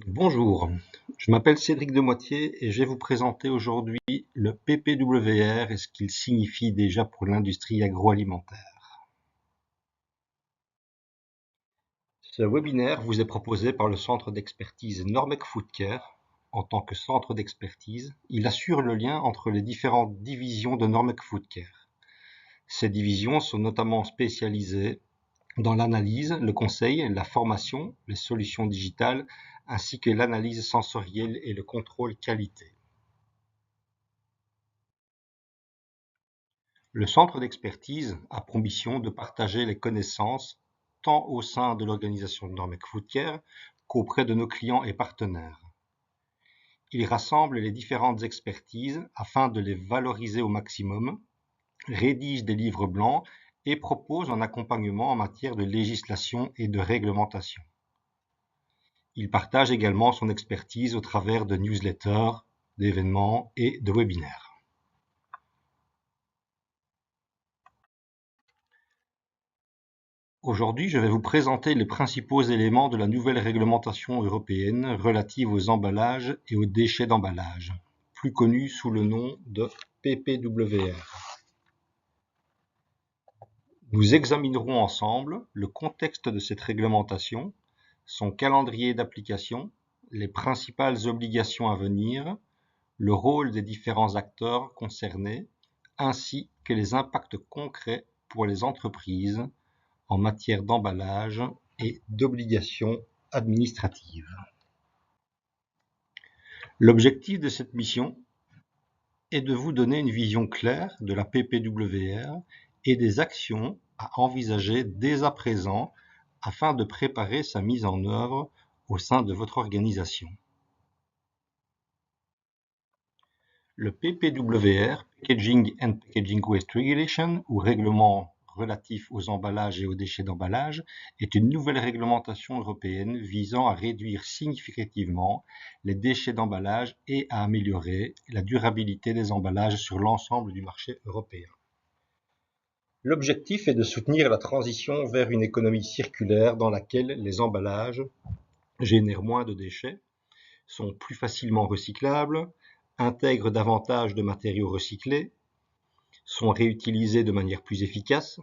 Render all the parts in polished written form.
Bonjour, je m'appelle Cédric Demoitier et je vais vous présenter aujourd'hui le PPWR et ce qu'il signifie déjà pour l'industrie agroalimentaire. Ce webinaire vous est proposé par le centre d'expertise Normek Foodcare. En tant que centre d'expertise, il assure le lien entre les différentes divisions de Normek Foodcare. Ces divisions sont notamment spécialisées dans l'analyse, le conseil, la formation, les solutions digitales, ainsi que l'analyse sensorielle et le contrôle qualité. Le centre d'expertise a pour mission de partager les connaissances tant au sein de l'organisation Normek Foodcare qu'auprès de nos clients et partenaires. Il rassemble les différentes expertises afin de les valoriser au maximum, rédige des livres blancs et propose un accompagnement en matière de législation et de réglementation. Il partage également son expertise au travers de newsletters, d'événements et de webinaires. Aujourd'hui, je vais vous présenter les principaux éléments de la nouvelle réglementation européenne relative aux emballages et aux déchets d'emballage, plus connue sous le nom de PPWR. Nous examinerons ensemble le contexte de cette réglementation, son calendrier d'application, les principales obligations à venir, le rôle des différents acteurs concernés, ainsi que les impacts concrets pour les entreprises en matière d'emballage et d'obligations administratives. L'objectif de cette mission est de vous donner une vision claire de la PPWR et des actions à envisager dès à présent afin de préparer sa mise en œuvre au sein de votre organisation. Le PPWR, Packaging and Packaging Waste Regulation, ou règlement relatif aux emballages et aux déchets d'emballage, est une nouvelle réglementation européenne visant à réduire significativement les déchets d'emballage et à améliorer la durabilité des emballages sur l'ensemble du marché européen. L'objectif est de soutenir la transition vers une économie circulaire dans laquelle les emballages génèrent moins de déchets, sont plus facilement recyclables, intègrent davantage de matériaux recyclés, sont réutilisés de manière plus efficace,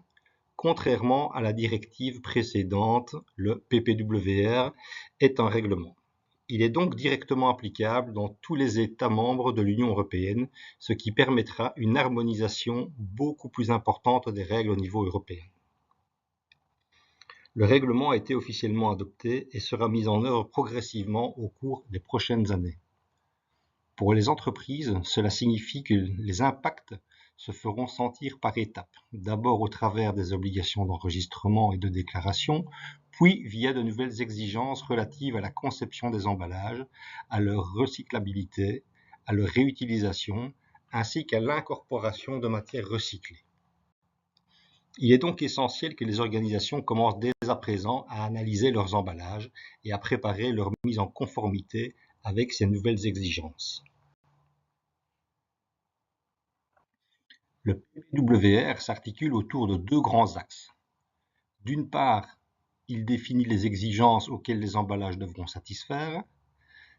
contrairement à la directive précédente, le PPWR est un règlement. Il est donc directement applicable dans tous les États membres de l'Union européenne, ce qui permettra une harmonisation beaucoup plus importante des règles au niveau européen. Le règlement a été officiellement adopté et sera mis en œuvre progressivement au cours des prochaines années. Pour les entreprises, cela signifie que les impacts se feront sentir par étapes, d'abord au travers des obligations d'enregistrement et de déclaration, puis via de nouvelles exigences relatives à la conception des emballages, à leur recyclabilité, à leur réutilisation, ainsi qu'à l'incorporation de matières recyclées. Il est donc essentiel que les organisations commencent dès à présent à analyser leurs emballages et à préparer leur mise en conformité avec ces nouvelles exigences. Le PPWR s'articule autour de deux grands axes. D'une part, il définit les exigences auxquelles les emballages devront satisfaire.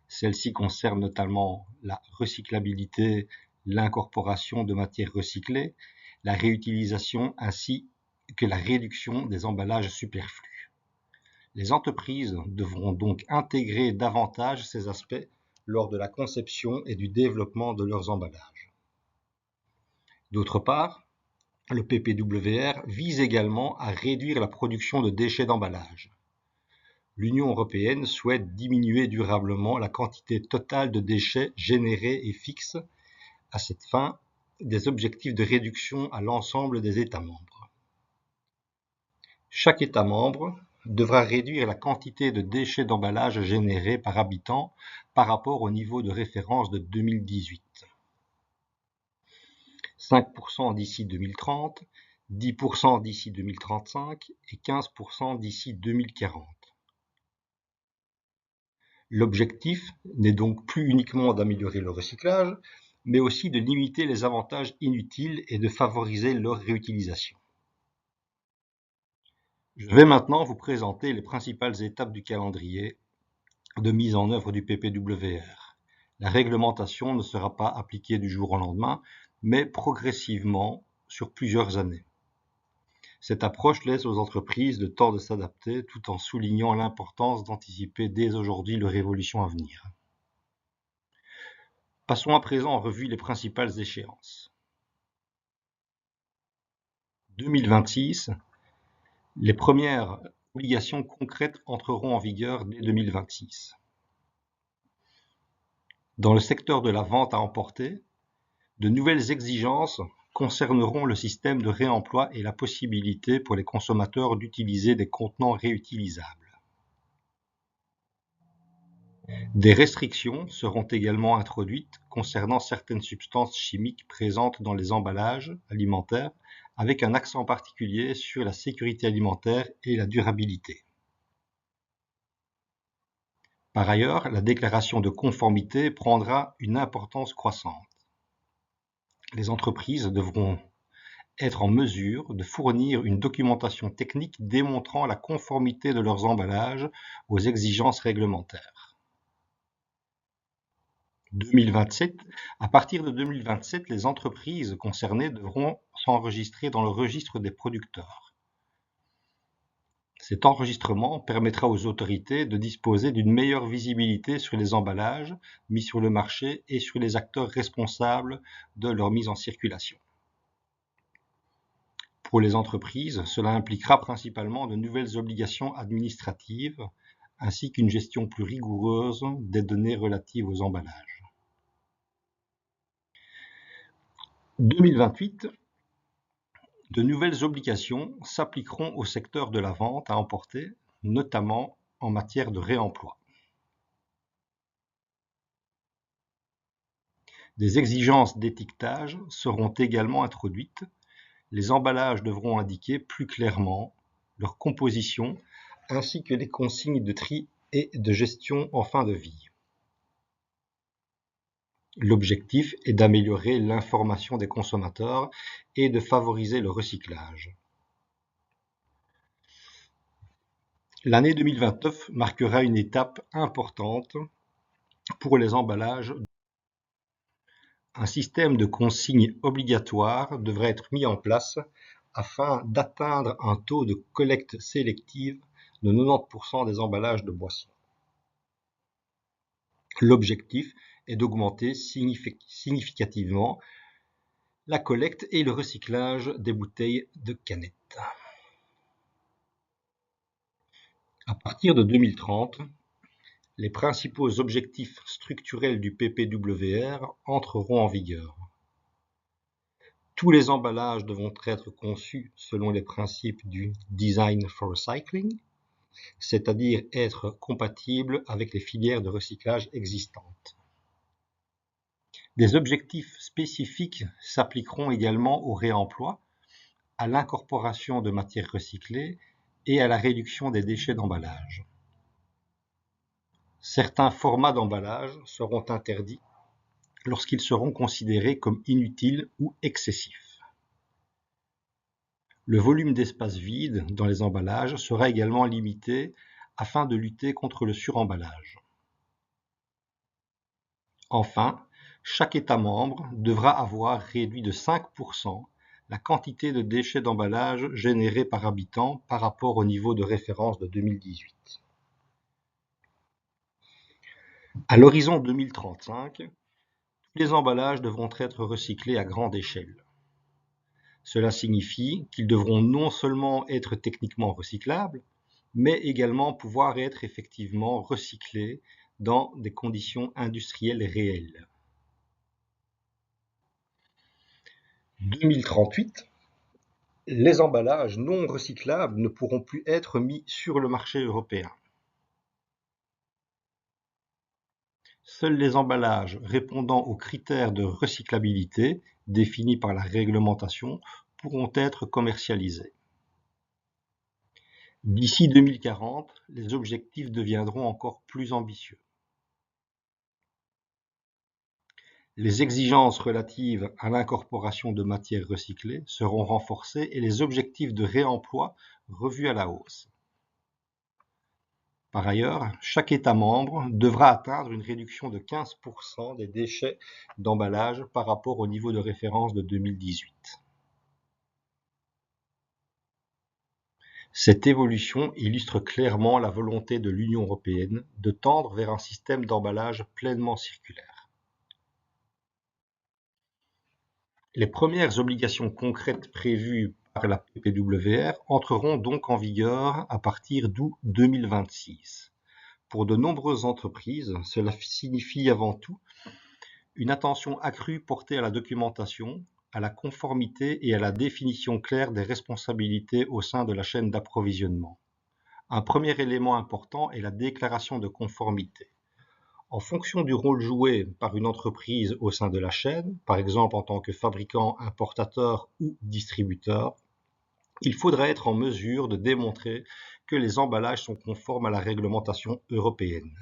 Celles-ci concernent notamment la recyclabilité, l'incorporation de matières recyclées, la réutilisation ainsi que la réduction des emballages superflus. Les entreprises devront donc intégrer davantage ces aspects lors de la conception et du développement de leurs emballages. D'autre part, le PPWR vise également à réduire la production de déchets d'emballage. L'Union européenne souhaite diminuer durablement la quantité totale de déchets générés et fixe à cette fin des objectifs de réduction à l'ensemble des États membres. Chaque État membre devra réduire la quantité de déchets d'emballage générés par habitant par rapport au niveau de référence de 2018. 5% d'ici 2030, 10% d'ici 2035 et 15% d'ici 2040. L'objectif n'est donc plus uniquement d'améliorer le recyclage, mais aussi de limiter les avantages inutiles et de favoriser leur réutilisation. Je vais maintenant vous présenter les principales étapes du calendrier de mise en œuvre du PPWR. La réglementation ne sera pas appliquée du jour au lendemain, mais progressivement sur plusieurs années. Cette approche laisse aux entreprises le temps de s'adapter tout en soulignant l'importance d'anticiper dès aujourd'hui les révolutions à venir. Passons à présent en revue les principales échéances. 2026, les premières obligations concrètes entreront en vigueur dès 2026. Dans le secteur de la vente à emporter, de nouvelles exigences concerneront le système de réemploi et la possibilité pour les consommateurs d'utiliser des contenants réutilisables. Des restrictions seront également introduites concernant certaines substances chimiques présentes dans les emballages alimentaires, avec un accent particulier sur la sécurité alimentaire et la durabilité. Par ailleurs, la déclaration de conformité prendra une importance croissante. Les entreprises devront être en mesure de fournir une documentation technique démontrant la conformité de leurs emballages aux exigences réglementaires. 2027, à partir de 2027, les entreprises concernées devront s'enregistrer dans le registre des producteurs. Cet enregistrement permettra aux autorités de disposer d'une meilleure visibilité sur les emballages mis sur le marché et sur les acteurs responsables de leur mise en circulation. Pour les entreprises, cela impliquera principalement de nouvelles obligations administratives ainsi qu'une gestion plus rigoureuse des données relatives aux emballages. 2028, de nouvelles obligations s'appliqueront au secteur de la vente à emporter, notamment en matière de réemploi. Des exigences d'étiquetage seront également introduites. Les emballages devront indiquer plus clairement leur composition ainsi que les consignes de tri et de gestion en fin de vie. L'objectif est d'améliorer l'information des consommateurs et de favoriser le recyclage. L'année 2029 marquera une étape importante pour les emballages. Un système de consignes obligatoires devrait être mis en place afin d'atteindre un taux de collecte sélective de 90% des emballages de boissons. L'objectif est d'augmenter significativement la collecte et le recyclage des bouteilles de canettes. À partir de 2030, les principaux objectifs structurels du PPWR entreront en vigueur. Tous les emballages devront être conçus selon les principes du Design for Recycling, c'est-à-dire être compatibles avec les filières de recyclage existantes. Des objectifs spécifiques s'appliqueront également au réemploi, à l'incorporation de matières recyclées et à la réduction des déchets d'emballage. Certains formats d'emballage seront interdits lorsqu'ils seront considérés comme inutiles ou excessifs. Le volume d'espace vide dans les emballages sera également limité afin de lutter contre le suremballage. Enfin, chaque État membre devra avoir réduit de 5% la quantité de déchets d'emballage générés par habitant par rapport au niveau de référence de 2018. À l'horizon 2035, tous les emballages devront être recyclés à grande échelle. Cela signifie qu'ils devront non seulement être techniquement recyclables, mais également pouvoir être effectivement recyclés dans des conditions industrielles réelles. 2038, les emballages non recyclables ne pourront plus être mis sur le marché européen. Seuls les emballages répondant aux critères de recyclabilité définis par la réglementation pourront être commercialisés. D'ici 2040, les objectifs deviendront encore plus ambitieux. Les exigences relatives à l'incorporation de matières recyclées seront renforcées et les objectifs de réemploi revus à la hausse. Par ailleurs, chaque État membre devra atteindre une réduction de 15% des déchets d'emballage par rapport au niveau de référence de 2018. Cette évolution illustre clairement la volonté de l'Union européenne de tendre vers un système d'emballage pleinement circulaire. Les premières obligations concrètes prévues par la PPWR entreront donc en vigueur à partir d'août 2026. Pour de nombreuses entreprises, cela signifie avant tout une attention accrue portée à la documentation, à la conformité et à la définition claire des responsabilités au sein de la chaîne d'approvisionnement. Un premier élément important est la déclaration de conformité. En fonction du rôle joué par une entreprise au sein de la chaîne, par exemple en tant que fabricant, importateur ou distributeur, il faudra être en mesure de démontrer que les emballages sont conformes à la réglementation européenne.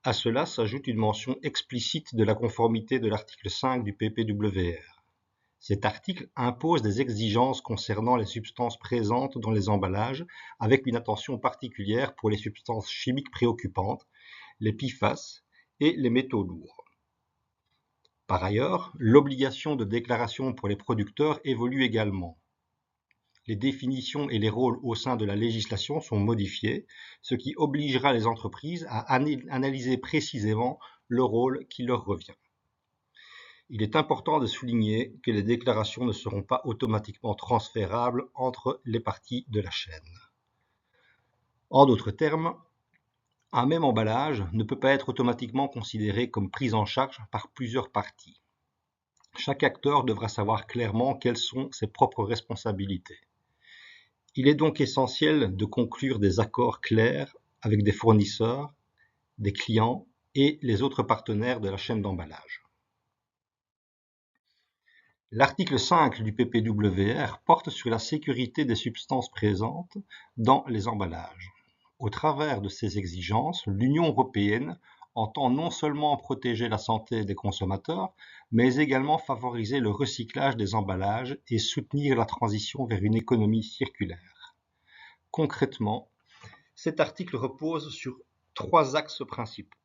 À cela s'ajoute une mention explicite de la conformité de l'article 5 du PPWR. Cet article impose des exigences concernant les substances présentes dans les emballages, avec une attention particulière pour les substances chimiques préoccupantes, les PFAS et les métaux lourds. Par ailleurs, l'obligation de déclaration pour les producteurs évolue également. Les définitions et les rôles au sein de la législation sont modifiés, ce qui obligera les entreprises à analyser précisément le rôle qui leur revient. Il est important de souligner que les déclarations ne seront pas automatiquement transférables entre les parties de la chaîne. En d'autres termes, un même emballage ne peut pas être automatiquement considéré comme pris en charge par plusieurs parties. Chaque acteur devra savoir clairement quelles sont ses propres responsabilités. Il est donc essentiel de conclure des accords clairs avec des fournisseurs, des clients et les autres partenaires de la chaîne d'emballage. L'article 5 du PPWR porte sur la sécurité des substances présentes dans les emballages. Au travers de ces exigences, l'Union européenne entend non seulement protéger la santé des consommateurs, mais également favoriser le recyclage des emballages et soutenir la transition vers une économie circulaire. Concrètement, cet article repose sur 3 axes principaux.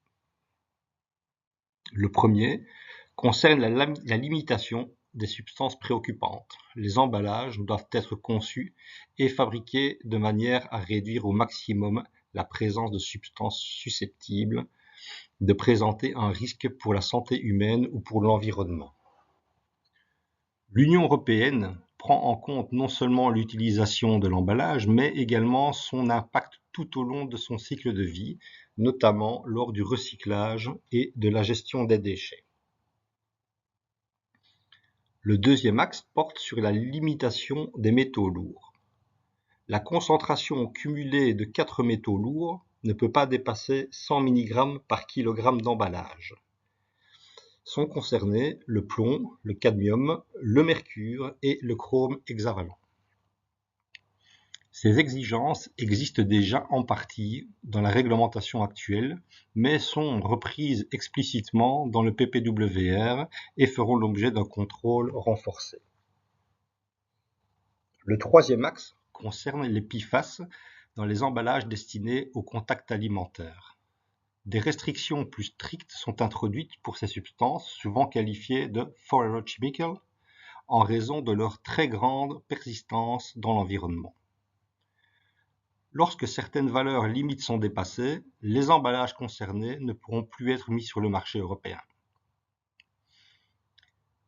Le premier concerne la limitation des substances préoccupantes. Les emballages doivent être conçus et fabriqués de manière à réduire au maximum la présence de substances susceptibles de présenter un risque pour la santé humaine ou pour l'environnement. L'Union européenne prend en compte non seulement l'utilisation de l'emballage, mais également son impact tout au long de son cycle de vie, notamment lors du recyclage et de la gestion des déchets. Le deuxième axe porte sur la limitation des métaux lourds. La concentration cumulée de 4 métaux lourds ne peut pas dépasser 100 mg par kg d'emballage. Sont concernés le plomb, le cadmium, le mercure et le chrome hexavalent. Ces exigences existent déjà en partie dans la réglementation actuelle, mais sont reprises explicitement dans le PPWR et feront l'objet d'un contrôle renforcé. Le troisième axe concerne les PFAS dans les emballages destinés au contact alimentaire. Des restrictions plus strictes sont introduites pour ces substances, souvent qualifiées de forever chemical, en raison de leur très grande persistance dans l'environnement. Lorsque certaines valeurs limites sont dépassées, les emballages concernés ne pourront plus être mis sur le marché européen.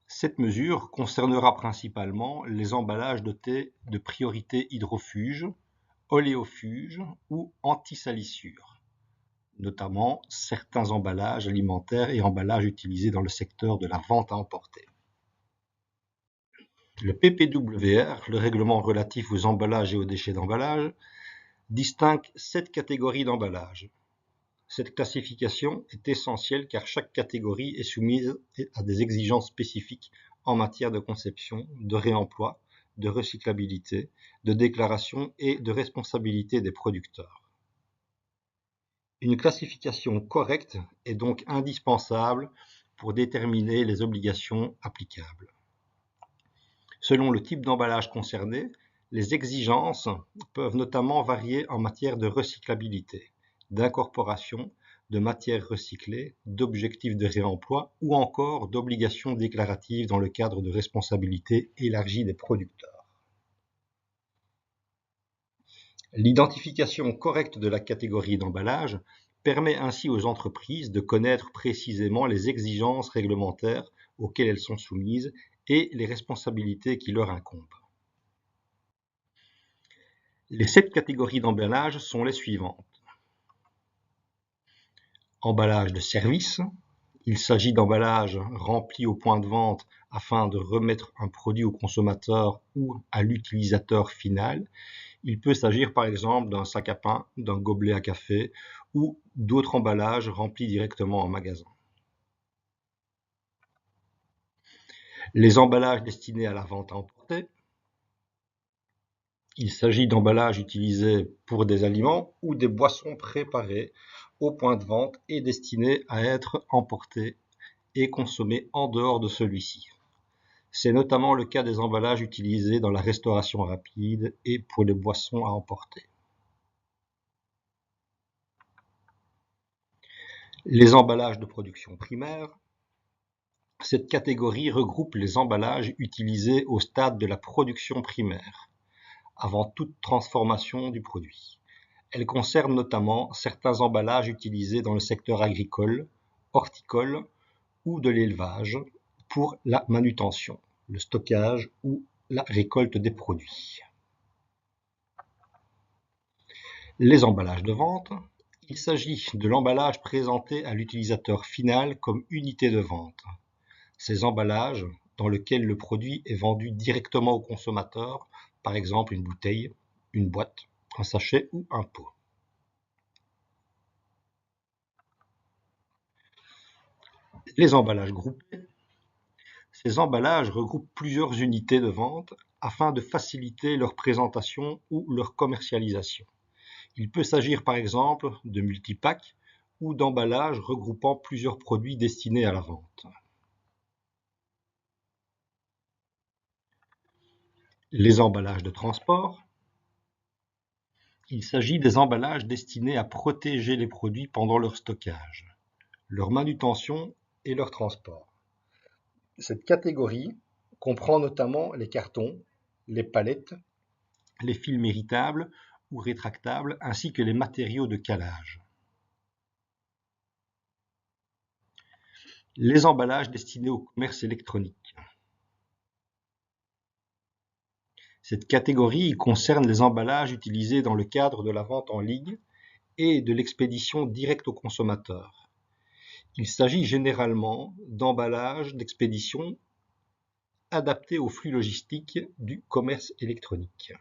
Cette mesure concernera principalement les emballages dotés de priorité hydrofuge, oléofuge ou anti-salissure, notamment certains emballages alimentaires et emballages utilisés dans le secteur de la vente à emporter. Le PPWR, le règlement relatif aux emballages et aux déchets d'emballage, distingue 7 catégories d'emballages. Cette classification est essentielle car chaque catégorie est soumise à des exigences spécifiques en matière de conception, de réemploi, de recyclabilité, de déclaration et de responsabilité des producteurs. Une classification correcte est donc indispensable pour déterminer les obligations applicables. Selon le type d'emballage concerné, les exigences peuvent notamment varier en matière de recyclabilité. d'incorporation, de matières recyclées, d'objectifs de réemploi ou encore d'obligations déclaratives dans le cadre de responsabilité élargie des producteurs. L'identification correcte de la catégorie d'emballage permet ainsi aux entreprises de connaître précisément les exigences réglementaires auxquelles elles sont soumises et les responsabilités qui leur incombent. Les 7 catégories d'emballage sont les suivantes. Emballage de service. Il s'agit d'emballage rempli au point de vente afin de remettre un produit au consommateur ou à l'utilisateur final. Il peut s'agir par exemple d'un sac à pain, d'un gobelet à café ou d'autres emballages remplis directement en magasin. Les emballages destinés à la vente à emporter. Il s'agit d'emballages utilisés pour des aliments ou des boissons préparées au point de vente et destinés à être emportés et consommés en dehors de celui-ci. C'est notamment le cas des emballages utilisés dans la restauration rapide et pour les boissons à emporter. Les emballages de production primaire. Cette catégorie regroupe les emballages utilisés au stade de la production primaire, avant toute transformation du produit. Elle concerne notamment certains emballages utilisés dans le secteur agricole, horticole ou de l'élevage pour la manutention, le stockage ou la récolte des produits. Les emballages de vente. Il s'agit de l'emballage présenté à l'utilisateur final comme unité de vente. Ces emballages dans lesquels le produit est vendu directement au consommateur, par exemple une bouteille, une boîte, un sachet ou un pot. Les emballages groupés. Ces emballages regroupent plusieurs unités de vente afin de faciliter leur présentation ou leur commercialisation. Il peut s'agir par exemple de multipacks ou d'emballages regroupant plusieurs produits destinés à la vente. Les emballages de transport. Il s'agit des emballages destinés à protéger les produits pendant leur stockage, leur manutention et leur transport. Cette catégorie comprend notamment les cartons, les palettes, les films héritables ou rétractables, ainsi que les matériaux de calage. Les emballages destinés au commerce électronique. Cette catégorie concerne les emballages utilisés dans le cadre de la vente en ligne et de l'expédition directe au consommateur. Il s'agit généralement d'emballages d'expédition adaptés aux flux logistiques du commerce électronique.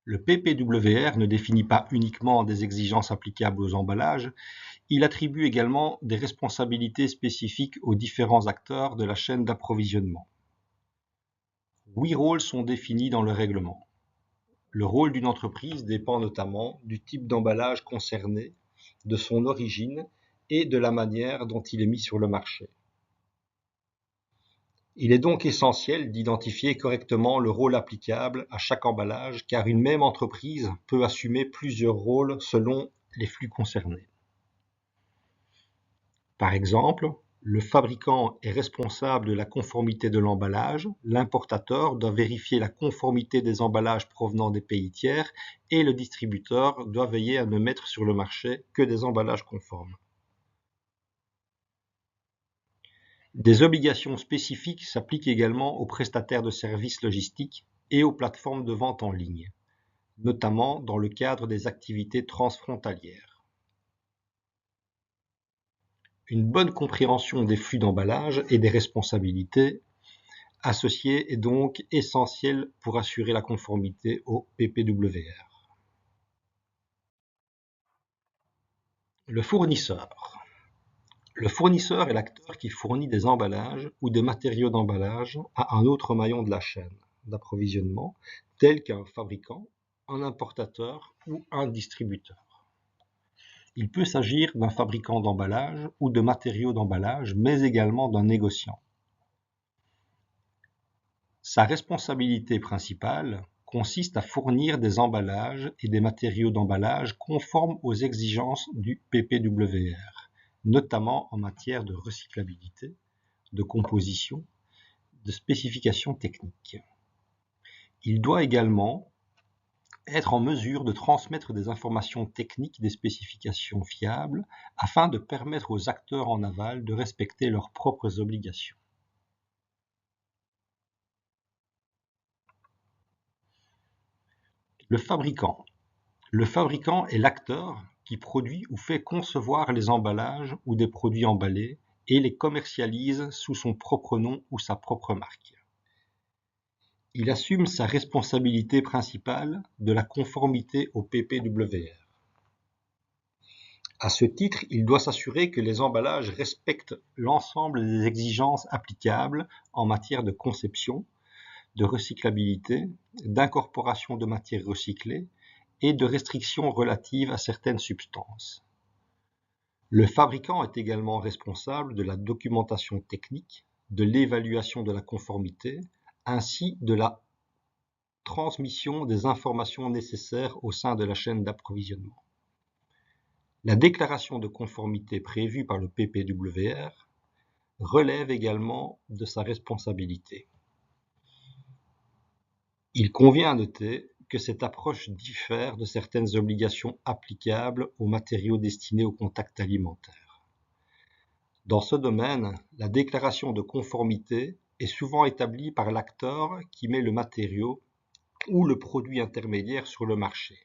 Le PPWR ne définit pas uniquement des exigences applicables aux emballages, il attribue également des responsabilités spécifiques aux différents acteurs de la chaîne d'approvisionnement. 8 rôles sont définis dans le règlement. Le rôle d'une entreprise dépend notamment du type d'emballage concerné, de son origine et de la manière dont il est mis sur le marché. Il est donc essentiel d'identifier correctement le rôle applicable à chaque emballage car une même entreprise peut assumer plusieurs rôles selon les flux concernés. Par exemple, le fabricant est responsable de la conformité de l'emballage, l'importateur doit vérifier la conformité des emballages provenant des pays tiers et le distributeur doit veiller à ne mettre sur le marché que des emballages conformes. Des obligations spécifiques s'appliquent également aux prestataires de services logistiques et aux plateformes de vente en ligne, notamment dans le cadre des activités transfrontalières. Une bonne compréhension des flux d'emballage et des responsabilités associées est donc essentielle pour assurer la conformité au PPWR. Le fournisseur. Le fournisseur est l'acteur qui fournit des emballages ou des matériaux d'emballage à un autre maillon de la chaîne d'approvisionnement, tel qu'un fabricant, un importateur ou un distributeur. Il peut s'agir d'un fabricant d'emballage ou de matériaux d'emballage, mais également d'un négociant. Sa responsabilité principale consiste à fournir des emballages et des matériaux d'emballage conformes aux exigences du PPWR, notamment en matière de recyclabilité, de composition, de spécifications techniques. Il doit également être en mesure de transmettre des informations techniques, des spécifications fiables, afin de permettre aux acteurs en aval de respecter leurs propres obligations. Le fabricant. Le fabricant est l'acteur qui produit ou fait concevoir les emballages ou des produits emballés et les commercialise sous son propre nom ou sa propre marque. Il assume sa responsabilité principale de la conformité au PPWR. À ce titre, il doit s'assurer que les emballages respectent l'ensemble des exigences applicables en matière de conception, de recyclabilité, d'incorporation de matières recyclées et de restrictions relatives à certaines substances. Le fabricant est également responsable de la documentation technique, de l'évaluation de la conformité, ainsi de la transmission des informations nécessaires au sein de la chaîne d'approvisionnement. La déclaration de conformité prévue par le PPWR relève également de sa responsabilité. Il convient à noter que cette approche diffère de certaines obligations applicables aux matériaux destinés au contact alimentaire. Dans ce domaine, la déclaration de conformité est souvent établie par l'acteur qui met le matériau ou le produit intermédiaire sur le marché,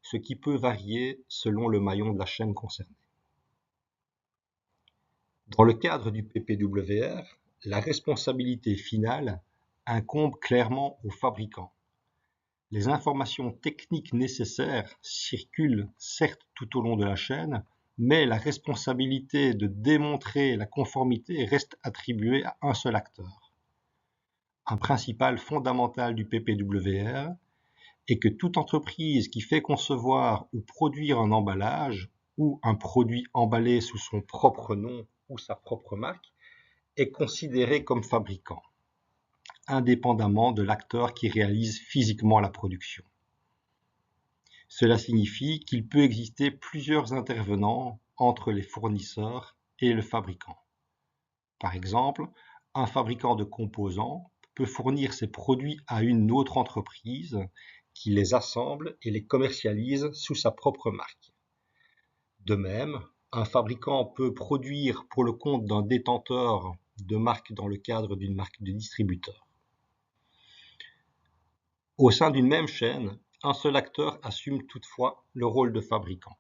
ce qui peut varier selon le maillon de la chaîne concernée. Dans le cadre du PPWR, la responsabilité finale incombe clairement au fabricant. Les informations techniques nécessaires circulent certes tout au long de la chaîne, mais la responsabilité de démontrer la conformité reste attribuée à un seul acteur. Un principe fondamental du PPWR est que toute entreprise qui fait concevoir ou produire un emballage ou un produit emballé sous son propre nom ou sa propre marque est considérée comme fabricant, indépendamment de l'acteur qui réalise physiquement la production. Cela signifie qu'il peut exister plusieurs intervenants entre les fournisseurs et le fabricant. Par exemple, un fabricant de composants peut fournir ses produits à une autre entreprise qui les assemble et les commercialise sous sa propre marque. De même, un fabricant peut produire pour le compte d'un détenteur de marque dans le cadre d'une marque de distributeur. Au sein d'une même chaîne, un seul acteur assume toutefois le rôle de fabricant.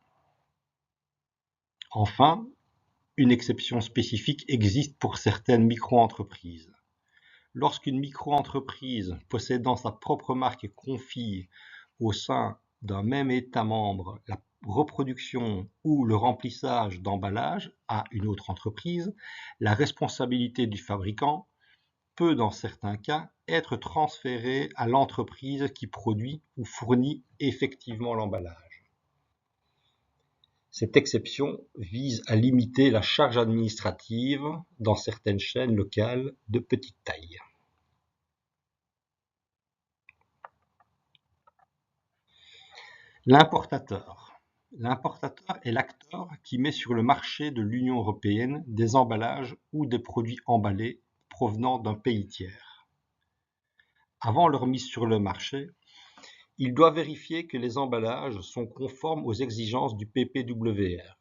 Enfin, une exception spécifique existe pour certaines micro-entreprises. Lorsqu'une micro-entreprise possédant sa propre marque confie au sein d'un même État membre la reproduction ou le remplissage d'emballages à une autre entreprise, la responsabilité du fabricant peut, dans certains cas, être transférée à l'entreprise qui produit ou fournit effectivement l'emballage. Cette exception vise à limiter la charge administrative dans certaines chaînes locales de petite taille. L'importateur. L'importateur est l'acteur qui met sur le marché de l'Union européenne des emballages ou des produits emballés provenant d'un pays tiers. Avant leur mise sur le marché, il doit vérifier que les emballages sont conformes aux exigences du PPWR.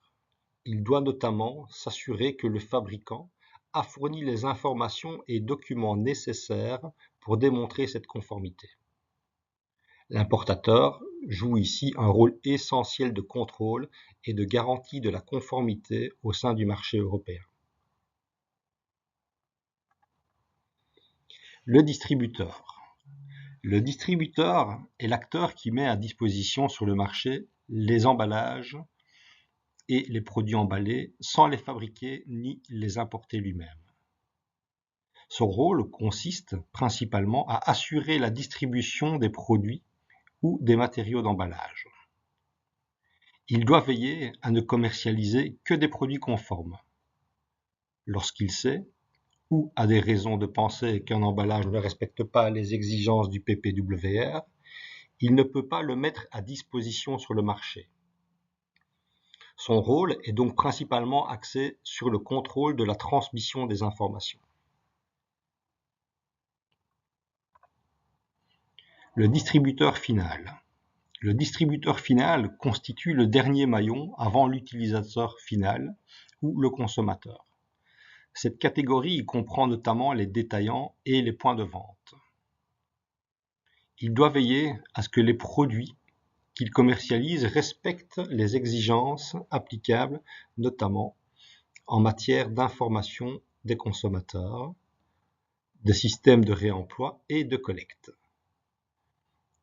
Il doit notamment s'assurer que le fabricant a fourni les informations et documents nécessaires pour démontrer cette conformité. L'importateur joue ici un rôle essentiel de contrôle et de garantie de la conformité au sein du marché européen. Le distributeur. Le distributeur est l'acteur qui met à disposition sur le marché les emballages et les produits emballés sans les fabriquer ni les importer lui-même. Son rôle consiste principalement à assurer la distribution des produits ou des matériaux d'emballage. Il doit veiller à ne commercialiser que des produits conformes. Lorsqu'il sait, ou a des raisons de penser qu'un emballage ne respecte pas les exigences du PPWR, il ne peut pas le mettre à disposition sur le marché. Son rôle est donc principalement axé sur le contrôle de la transmission des informations. Le distributeur final. Le distributeur final constitue le dernier maillon avant l'utilisateur final ou le consommateur. Cette catégorie comprend notamment les détaillants et les points de vente. Il doit veiller à ce que les produits qu'il commercialise respectent les exigences applicables, notamment en matière d'information des consommateurs, de systèmes de réemploi et de collecte.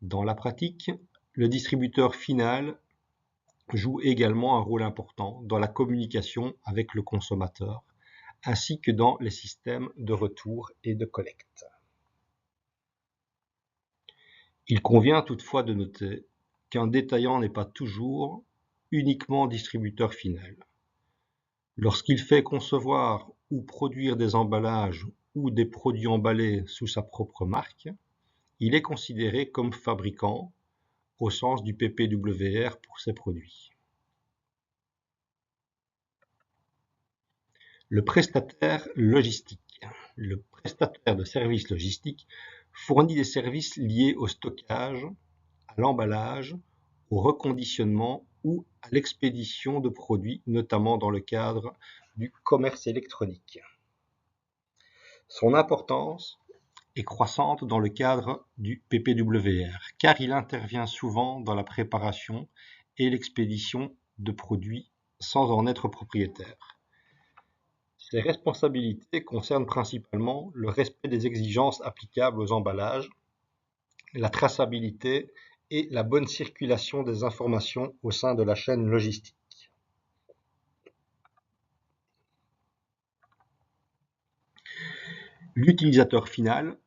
Dans la pratique, le distributeur final joue également un rôle important dans la communication avec le consommateur, ainsi que dans les systèmes de retour et de collecte. Il convient toutefois de noter qu'un détaillant n'est pas toujours uniquement distributeur final. Lorsqu'il fait concevoir ou produire des emballages ou des produits emballés sous sa propre marque, il est considéré comme fabricant au sens du PPWR pour ces produits. Le prestataire logistique. Le prestataire de services logistiques fournit des services liés au stockage, à l'emballage, au reconditionnement ou à l'expédition de produits, notamment dans le cadre du commerce électronique. Son importance est croissante dans le cadre du PPWR, car il intervient souvent dans la préparation et l'expédition de produits sans en être propriétaire. Ses responsabilités concernent principalement le respect des exigences applicables aux emballages, la traçabilité et la bonne circulation des informations au sein de la chaîne logistique. L'utilisateur final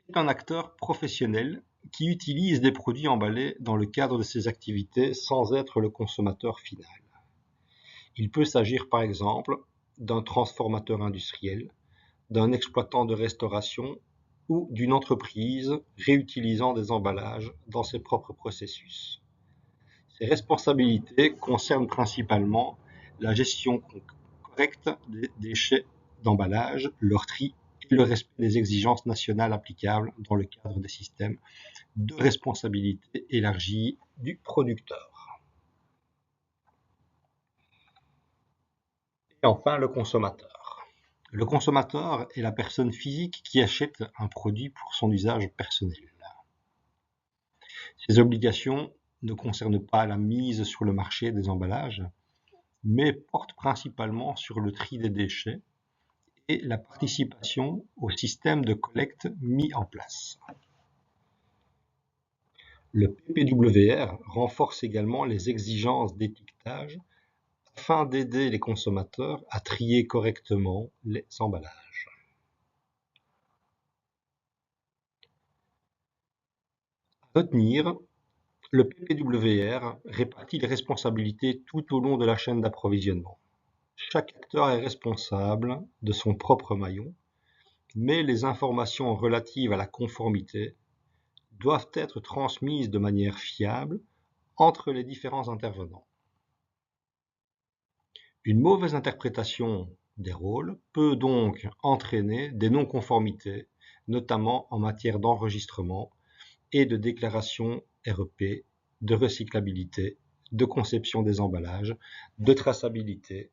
est un acteur professionnel qui utilise des produits emballés dans le cadre de ses activités sans être le consommateur final. Il peut s'agir par exemple d'un transformateur industriel, d'un exploitant de restauration ou d'une entreprise réutilisant des emballages dans ses propres processus. Ces responsabilités concernent principalement la gestion correcte des déchets d'emballage, leur tri et le respect des exigences nationales applicables dans le cadre des systèmes de responsabilité élargie du producteur. Et enfin, le consommateur. Le consommateur est la personne physique qui achète un produit pour son usage personnel. Ces obligations ne concernent pas la mise sur le marché des emballages, mais portent principalement sur le tri des déchets et la participation au système de collecte mis en place. Le PPWR renforce également les exigences d'étiquetage afin d'aider les consommateurs à trier correctement les emballages. À retenir, le PPWR répartit les responsabilités tout au long de la chaîne d'approvisionnement. Chaque acteur est responsable de son propre maillon, mais les informations relatives à la conformité doivent être transmises de manière fiable entre les différents intervenants. Une mauvaise interprétation des rôles peut donc entraîner des non-conformités, notamment en matière d'enregistrement et de déclaration REP, de recyclabilité, de conception des emballages, de traçabilité,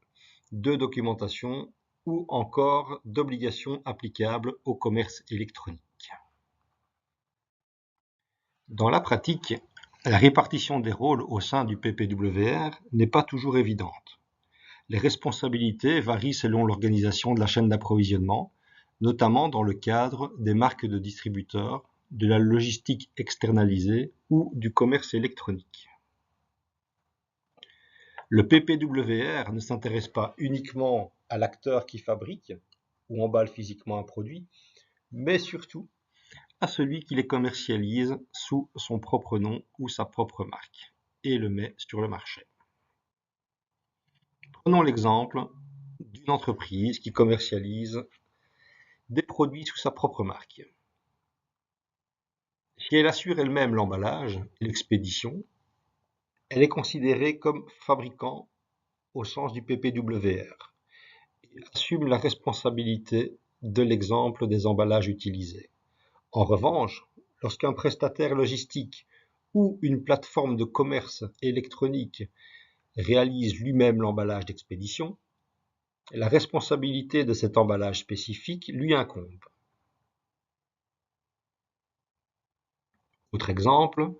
de documentation ou encore d'obligations applicables au commerce électronique. Dans la pratique, la répartition des rôles au sein du PPWR n'est pas toujours évidente. Les responsabilités varient selon l'organisation de la chaîne d'approvisionnement, notamment dans le cadre des marques de distributeurs, de la logistique externalisée ou du commerce électronique. Le PPWR ne s'intéresse pas uniquement à l'acteur qui fabrique ou emballe physiquement un produit, mais surtout à celui qui les commercialise sous son propre nom ou sa propre marque et le met sur le marché. Prenons l'exemple d'une entreprise qui commercialise des produits sous sa propre marque. Si elle assure elle-même l'emballage et l'expédition, elle est considérée comme fabricant au sens du PPWR et assume la responsabilité de l'exemple des emballages utilisés. En revanche, lorsqu'un prestataire logistique ou une plateforme de commerce électronique réalise lui-même l'emballage d'expédition, la responsabilité de cet emballage spécifique lui incombe. Autre exemple,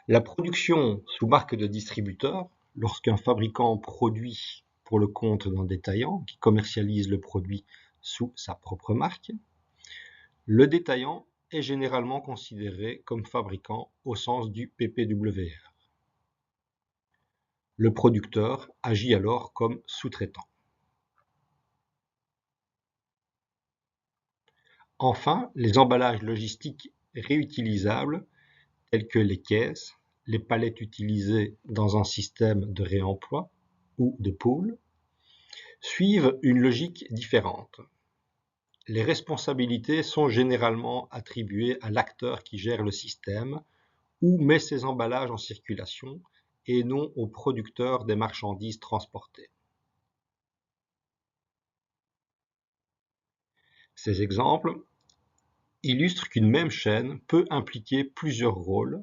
la production sous marque de distributeur, lorsqu'un fabricant produit pour le compte d'un détaillant qui commercialise le produit sous sa propre marque, le détaillant est généralement considéré comme fabricant au sens du PPWR. Le producteur agit alors comme sous-traitant. Enfin, les emballages logistiques réutilisables tels que les caisses, les palettes utilisées dans un système de réemploi ou de pool, suivent une logique différente. Les responsabilités sont généralement attribuées à l'acteur qui gère le système ou met ses emballages en circulation et non au producteur des marchandises transportées. Ces exemples illustrent qu'une même chaîne peut impliquer plusieurs rôles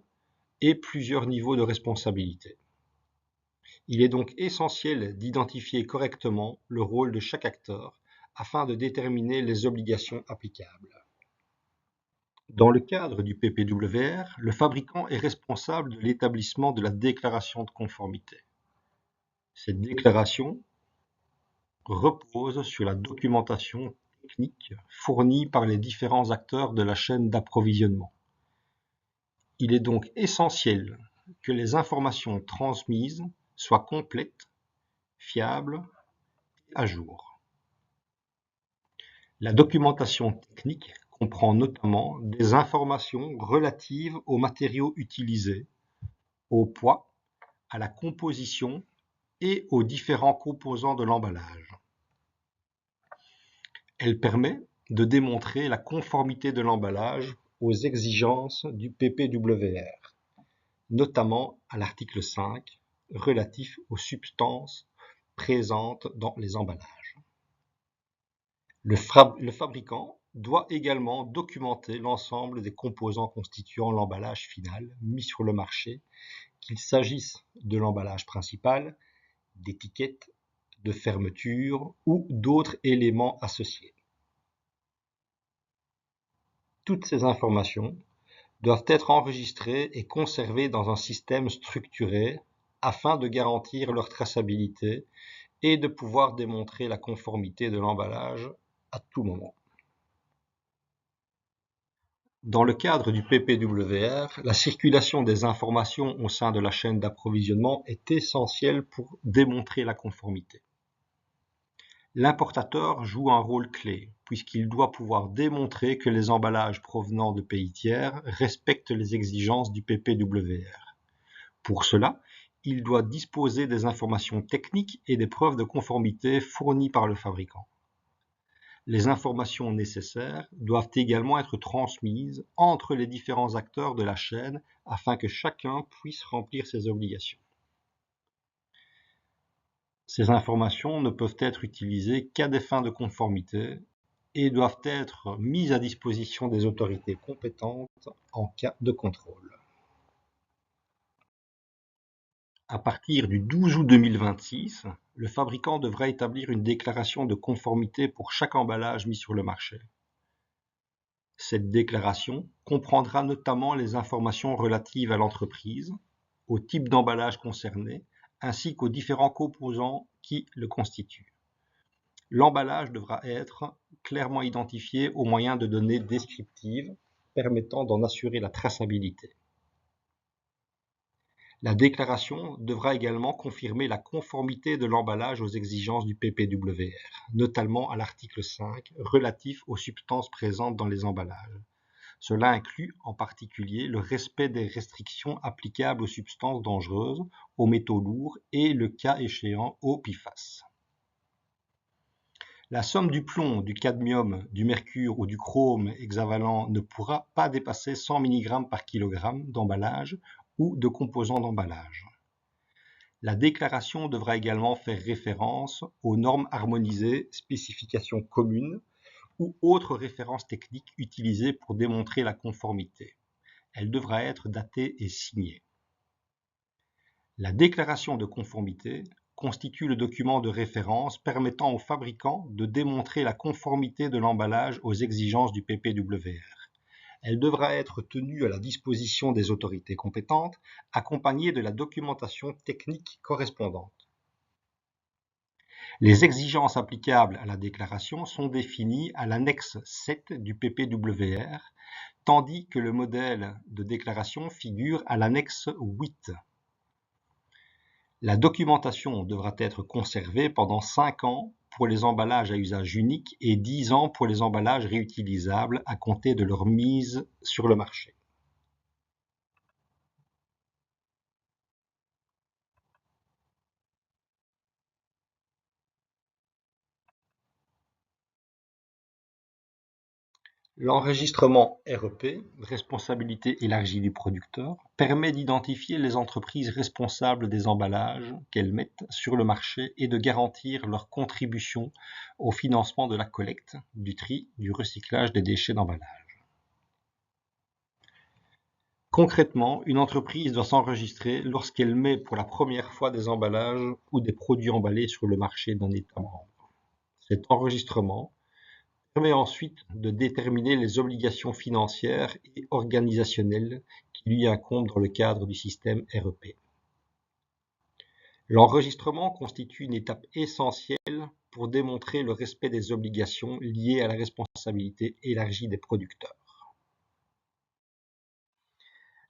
et plusieurs niveaux de responsabilité. Il est donc essentiel d'identifier correctement le rôle de chaque acteur afin de déterminer les obligations applicables. Dans le cadre du PPWR, le fabricant est responsable de l'établissement de la déclaration de conformité. Cette déclaration repose sur la documentation technique fournie par les différents acteurs de la chaîne d'approvisionnement. Il est donc essentiel que les informations transmises soient complètes, fiables et à jour. La documentation technique comprend notamment des informations relatives aux matériaux utilisés, au poids, à la composition et aux différents composants de l'emballage. Elle permet de démontrer la conformité de l'emballage aux exigences du PPWR, notamment à l'article 5 relatif aux substances présentes dans les emballages. Le fabricant doit également documenter l'ensemble des composants constituant l'emballage final mis sur le marché, qu'il s'agisse de l'emballage principal, d'étiquettes, de fermeture ou d'autres éléments associés. Toutes ces informations doivent être enregistrées et conservées dans un système structuré afin de garantir leur traçabilité et de pouvoir démontrer la conformité de l'emballage à tout moment. Dans le cadre du PPWR, la circulation des informations au sein de la chaîne d'approvisionnement est essentielle pour démontrer la conformité. L'importateur joue un rôle clé, puisqu'il doit pouvoir démontrer que les emballages provenant de pays tiers respectent les exigences du PPWR. Pour cela, il doit disposer des informations techniques et des preuves de conformité fournies par le fabricant. Les informations nécessaires doivent également être transmises entre les différents acteurs de la chaîne afin que chacun puisse remplir ses obligations. Ces informations ne peuvent être utilisées qu'à des fins de conformité et doivent être mises à disposition des autorités compétentes en cas de contrôle. À partir du 12 août 2026, le fabricant devra établir une déclaration de conformité pour chaque emballage mis sur le marché. Cette déclaration comprendra notamment les informations relatives à l'entreprise, au type d'emballage concerné, ainsi qu'aux différents composants qui le constituent. L'emballage devra être clairement identifié au moyen de données descriptives permettant d'en assurer la traçabilité. La déclaration devra également confirmer la conformité de l'emballage aux exigences du PPWR, notamment à l'article 5 relatif aux substances présentes dans les emballages. Cela inclut en particulier le respect des restrictions applicables aux substances dangereuses, aux métaux lourds et, le cas échéant, aux PFAS. La somme du plomb, du cadmium, du mercure ou du chrome hexavalent ne pourra pas dépasser 100 mg par kg d'emballage ou de composants d'emballage. La déclaration devra également faire référence aux normes harmonisées, spécifications communes ou autres références techniques utilisées pour démontrer la conformité. Elle devra être datée et signée. La déclaration de conformité constitue le document de référence permettant au fabricant de démontrer la conformité de l'emballage aux exigences du PPWR. Elle devra être tenue à la disposition des autorités compétentes, accompagnée de la documentation technique correspondante. Les exigences applicables à la déclaration sont définies à l'annexe 7 du PPWR, tandis que le modèle de déclaration figure à l'annexe 8. La documentation devra être conservée pendant 5 ans pour les emballages à usage unique et 10 ans pour les emballages réutilisables à compter de leur mise sur le marché. L'enregistrement REP, responsabilité élargie du producteur, permet d'identifier les entreprises responsables des emballages qu'elles mettent sur le marché et de garantir leur contribution au financement de la collecte, du tri, du recyclage des déchets d'emballage. Concrètement, une entreprise doit s'enregistrer lorsqu'elle met pour la première fois des emballages ou des produits emballés sur le marché d'un État membre. Cet enregistrement permet ensuite de déterminer les obligations financières et organisationnelles qui lui incombent dans le cadre du système REP. L'enregistrement constitue une étape essentielle pour démontrer le respect des obligations liées à la responsabilité élargie des producteurs.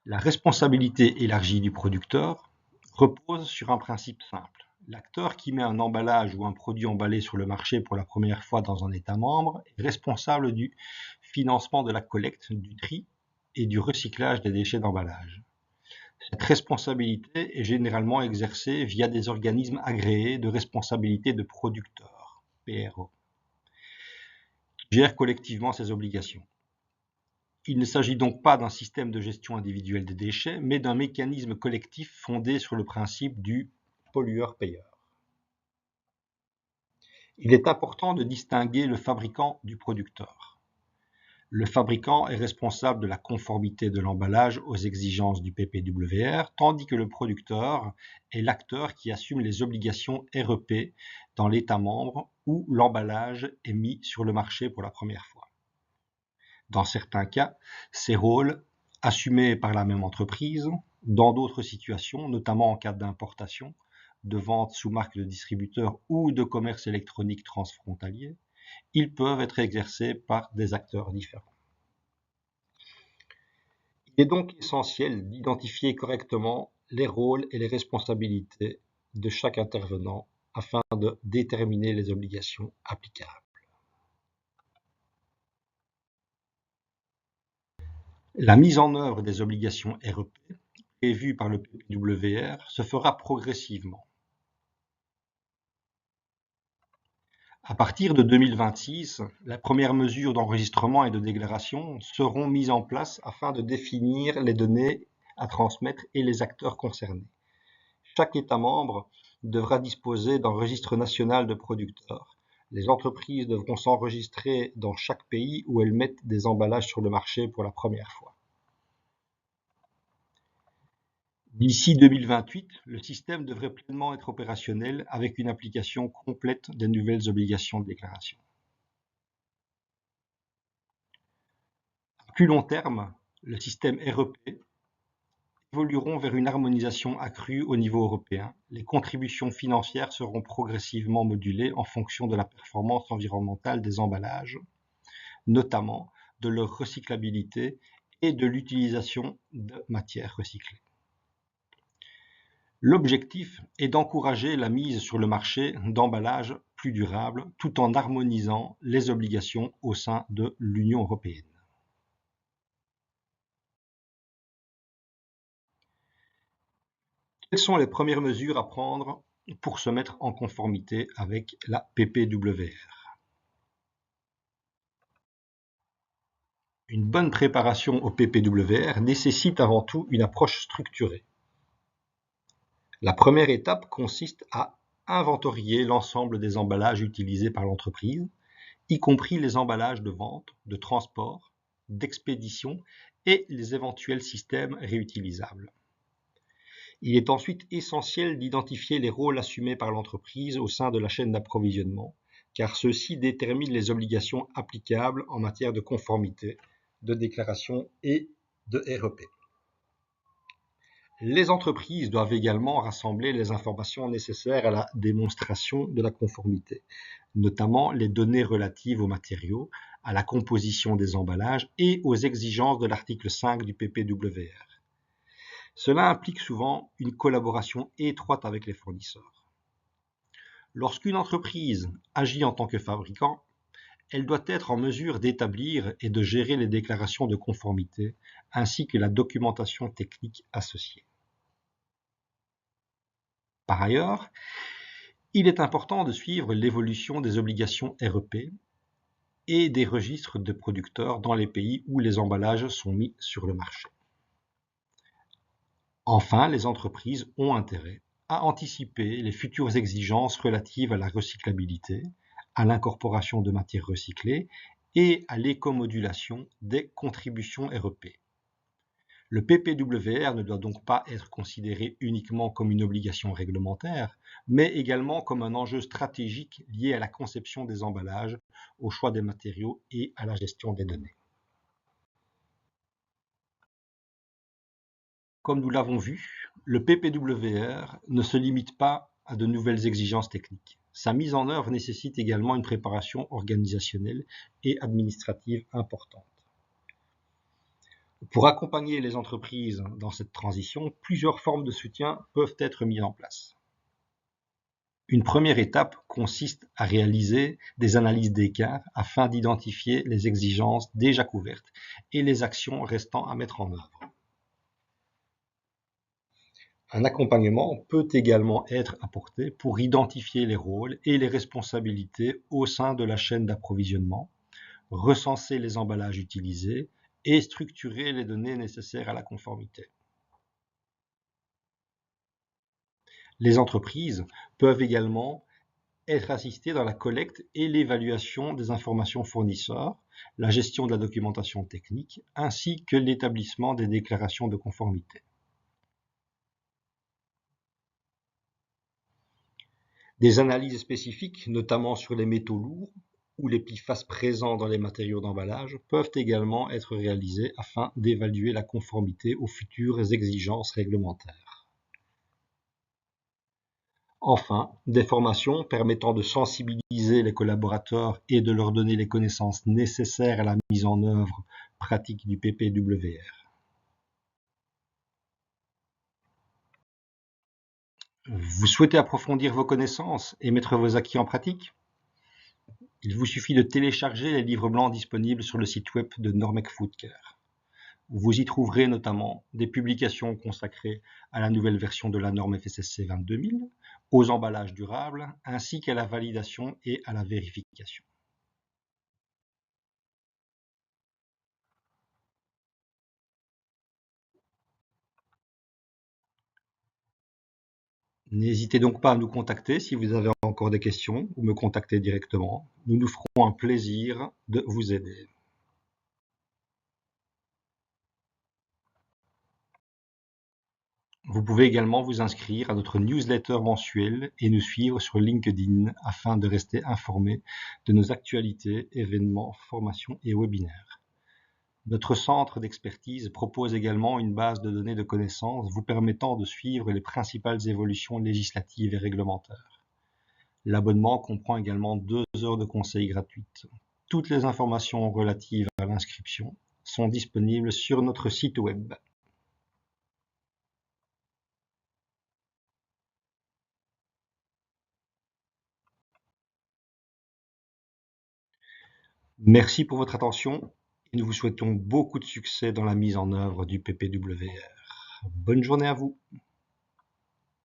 La responsabilité élargie du producteur repose sur un principe simple. L'acteur qui met un emballage ou un produit emballé sur le marché pour la première fois dans un État membre est responsable du financement de la collecte, du tri et du recyclage des déchets d'emballage. Cette responsabilité est généralement exercée via des organismes agréés de responsabilité de producteurs, PRO, qui gèrent collectivement ces obligations. Il ne s'agit donc pas d'un système de gestion individuelle des déchets, mais d'un mécanisme collectif fondé sur le principe du pollueur-payeur. Il est important de distinguer le fabricant du producteur. Le fabricant est responsable de la conformité de l'emballage aux exigences du PPWR, tandis que le producteur est l'acteur qui assume les obligations REP dans l'État membre où l'emballage est mis sur le marché pour la première fois. Dans certains cas, ces rôles, assumés par la même entreprise, dans d'autres situations, notamment en cas d'importation, de vente sous marque de distributeur ou de commerce électronique transfrontalier, ils peuvent être exercés par des acteurs différents. Il est donc essentiel d'identifier correctement les rôles et les responsabilités de chaque intervenant afin de déterminer les obligations applicables. La mise en œuvre des obligations REP prévues par le PPWR se fera progressivement. À partir de 2026, les premières mesures d'enregistrement et de déclaration seront mises en place afin de définir les données à transmettre et les acteurs concernés. Chaque État membre devra disposer d'un registre national de producteurs. Les entreprises devront s'enregistrer dans chaque pays où elles mettent des emballages sur le marché pour la première fois. D'ici 2028, le système devrait pleinement être opérationnel avec une application complète des nouvelles obligations de déclaration. À plus long terme, le système REP évolueront vers une harmonisation accrue au niveau européen. Les contributions financières seront progressivement modulées en fonction de la performance environnementale des emballages, notamment de leur recyclabilité et de l'utilisation de matières recyclées. L'objectif est d'encourager la mise sur le marché d'emballages plus durables tout en harmonisant les obligations au sein de l'Union européenne. Quelles sont les premières mesures à prendre pour se mettre en conformité avec la PPWR? Une bonne préparation au PPWR nécessite avant tout une approche structurée. La première étape consiste à inventorier l'ensemble des emballages utilisés par l'entreprise, y compris les emballages de vente, de transport, d'expédition et les éventuels systèmes réutilisables. Il est ensuite essentiel d'identifier les rôles assumés par l'entreprise au sein de la chaîne d'approvisionnement, car ceux-ci déterminent les obligations applicables en matière de conformité, de déclaration et de REP. Les entreprises doivent également rassembler les informations nécessaires à la démonstration de la conformité, notamment les données relatives aux matériaux, à la composition des emballages et aux exigences de l'article 5 du PPWR. Cela implique souvent une collaboration étroite avec les fournisseurs. Lorsqu'une entreprise agit en tant que fabricant, elle doit être en mesure d'établir et de gérer les déclarations de conformité ainsi que la documentation technique associée. Par ailleurs, il est important de suivre l'évolution des obligations REP et des registres de producteurs dans les pays où les emballages sont mis sur le marché. Enfin, les entreprises ont intérêt à anticiper les futures exigences relatives à la recyclabilité, à l'incorporation de matières recyclées et à l'écomodulation des contributions REP. Le PPWR ne doit donc pas être considéré uniquement comme une obligation réglementaire, mais également comme un enjeu stratégique lié à la conception des emballages, au choix des matériaux et à la gestion des données. Comme nous l'avons vu, le PPWR ne se limite pas à de nouvelles exigences techniques. Sa mise en œuvre nécessite également une préparation organisationnelle et administrative importante. Pour accompagner les entreprises dans cette transition, plusieurs formes de soutien peuvent être mises en place. Une première étape consiste à réaliser des analyses d'écart afin d'identifier les exigences déjà couvertes et les actions restant à mettre en œuvre. Un accompagnement peut également être apporté pour identifier les rôles et les responsabilités au sein de la chaîne d'approvisionnement, recenser les emballages utilisés et structurer les données nécessaires à la conformité. Les entreprises peuvent également être assistées dans la collecte et l'évaluation des informations fournisseurs, la gestion de la documentation technique, ainsi que l'établissement des déclarations de conformité. Des analyses spécifiques, notamment sur les métaux lourds ou les PFAS présents dans les matériaux d'emballage, peuvent également être réalisées afin d'évaluer la conformité aux futures exigences réglementaires. Enfin, des formations permettant de sensibiliser les collaborateurs et de leur donner les connaissances nécessaires à la mise en œuvre pratique du PPWR. Vous souhaitez approfondir vos connaissances et mettre vos acquis en pratique? Il vous suffit de télécharger les livres blancs disponibles sur le site web de Normek Foodcare. Vous y trouverez notamment des publications consacrées à la nouvelle version de la norme FSSC 22000, aux emballages durables, ainsi qu'à la validation et à la vérification. N'hésitez donc pas à nous contacter si vous avez encore des questions ou me contacter directement. Nous nous ferons un plaisir de vous aider. Vous pouvez également vous inscrire à notre newsletter mensuelle et nous suivre sur LinkedIn afin de rester informé de nos actualités, événements, formations et webinaires. Notre centre d'expertise propose également une base de données de connaissances vous permettant de suivre les principales évolutions législatives et réglementaires. L'abonnement comprend également 2 heures de conseils gratuites. Toutes les informations relatives à l'inscription sont disponibles sur notre site web. Merci pour votre attention et nous vous souhaitons beaucoup de succès dans la mise en œuvre du PPWR. Bonne journée à vous.